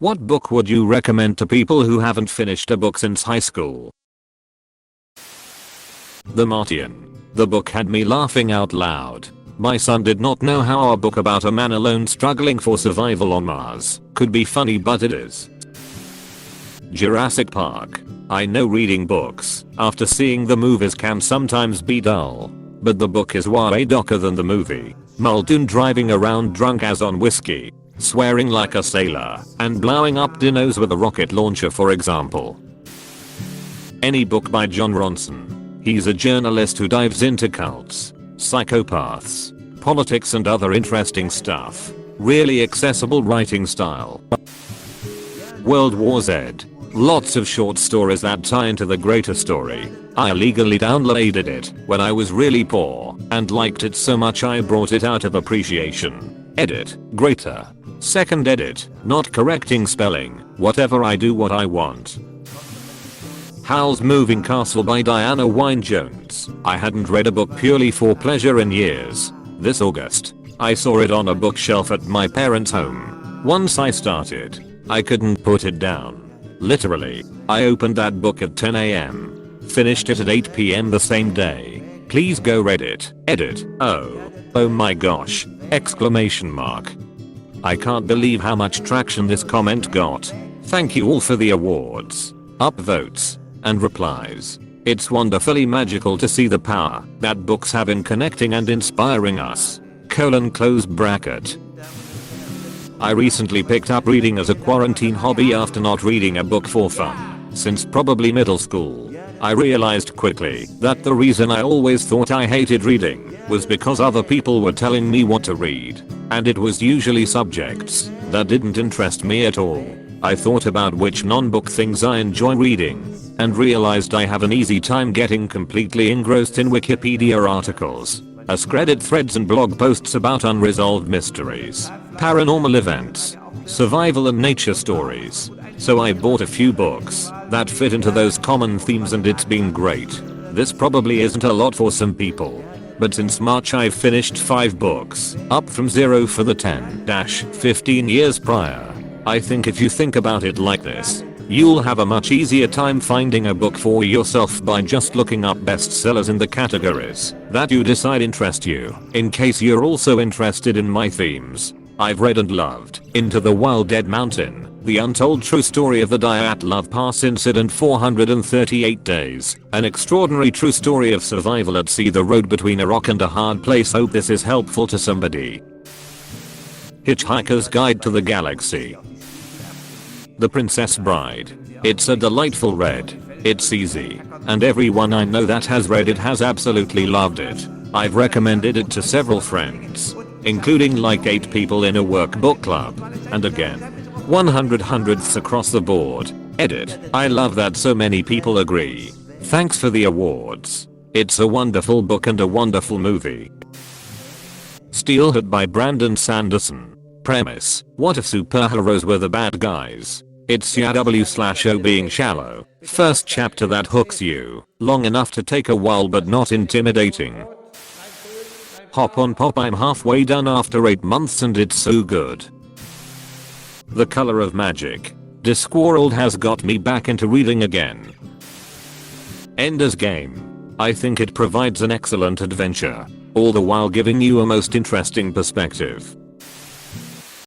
What book would you recommend to people who haven't finished a book since high school? The Martian. The book had me laughing out loud. My son did not know how a book about a man alone struggling for survival on Mars could be funny, but it is. Jurassic Park. I know reading books after seeing the movies can sometimes be dull, but the book is way darker than the movie. Muldoon driving around drunk as on whiskey, swearing like a sailor, and blowing up dinos with a rocket launcher, for example. Any book by John Ronson. He's a journalist who dives into cults, psychopaths, politics and other interesting stuff. Really accessible writing style. World War Z. Lots of short stories that tie into the greater story. I illegally downloaded it when I was really poor and liked it so much I brought it out of appreciation. Edit. Greater. Second edit. Not correcting spelling. Whatever, I do what I want. Howl's Moving Castle by Diana Wynne Jones. I hadn't read a book purely for pleasure in years. This August, I saw it on a bookshelf at my parents' home. Once I started, I couldn't put it down. Literally, I opened that book at 10 AM. Finished it at 8 PM the same day. Please go read it. Edit. Oh my gosh. Exclamation mark. I can't believe how much traction this comment got. Thank you all for the awards, upvotes, and replies. It's wonderfully magical to see the power that books have in connecting and inspiring us. Close bracket. I recently picked up reading as a quarantine hobby after not reading a book for fun since probably middle school. I realized quickly that the reason I always thought I hated reading was because other people were telling me what to read, and it was usually subjects that didn't interest me at all. I thought about which non-book things I enjoy reading and realized I have an easy time getting completely engrossed in Wikipedia articles, AskReddit threads and blog posts about unresolved mysteries, paranormal events, survival and nature stories. So I bought a few books that fit into those common themes and it's been great. This probably isn't a lot for some people, but since March I've finished 5 books, up from 0 for the 10-15 years prior. I think if you think about it like this, you'll have a much easier time finding a book for yourself by just looking up bestsellers in the categories that you decide interest you. In case you're also interested in my themes, I've read and loved Into the Wild Dead Mountain, The Untold True Story of the Dyatlov Pass Incident 438 Days, An Extraordinary True Story of Survival at Sea, The Road Between a Rock and a Hard Place. Hope this is helpful to somebody. Hitchhiker's Guide to the Galaxy. The Princess Bride. It's a delightful read. It's easy, and everyone I know that has read it has absolutely loved it. I've recommended it to several friends, including like 8 people in a work book club, and again, 100 hundredths across the board. Edit. I love that so many people agree. Thanks for the awards. It's a wonderful book and a wonderful movie. Steelhead by Brandon Sanderson. Premise: what if superheroes were the bad guys? It's CW/O being shallow. First chapter that hooks you, long enough to take a while but not intimidating. Hop on Pop. I'm halfway done after 8 months and it's so good. The Color of Magic. Discworld has got me back into reading again. Ender's Game. I think it provides an excellent adventure, all the while giving you a most interesting perspective